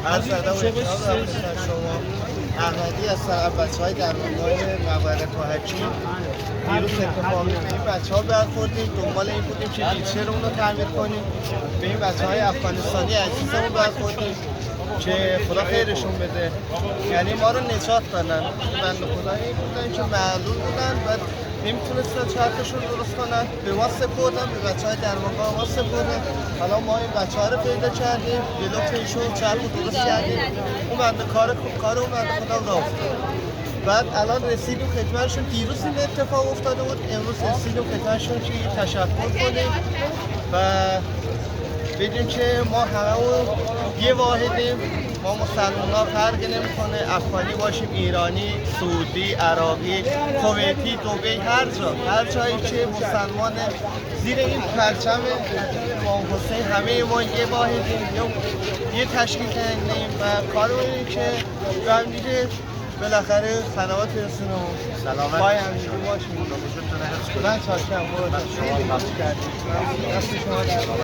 از زده و شما احمدی هستم بچه‌های درمانگاه موارد توحچی. دیروز اتفاقی به این بچه‌ها برخوردیم، دنبال این بودیم که ویلچرمون رو تعمیر کنیم. به این بچه‌های افغانستانی عزیزمون برخوردیم که خدا خیرشون بده، یعنی ما رو نجات دادن. بنده خدایی بودن که معلول بودن و نمیتونستن چرخشون درست کنن، به ما سپردن، به بچه‌های درمانگاه ما سپردن. حالا ما این بچه‌ها رو پیدا کردیم، به لطف ایشون چرخ درست کردیم. اون بنده کار اون بنده خدا راه افتاد. بعد الان رسیدیم خدمتشون. دیروز این اتفاق افتاده بود، امروز رسیدیم خدمتشون که تشکر کنیم و بدیم که ما هممون یه واحدیم. ما مسلمان‌ها فرقی نمی‌کنه، افغانی باشیم، ایرانی، سعودی، عراقی، کویتی، دبی، هر جایی که مسلمان زیر این پرچم امام حسین همه ما یه واحدیم، یه تشکیل کردیم و کارمون اینه که به هم دیگه بالاخره خدمات برسونم. سلامت پای همدیگه باشیم. من چاشم. خیلی ممنون کردیم. دست شما در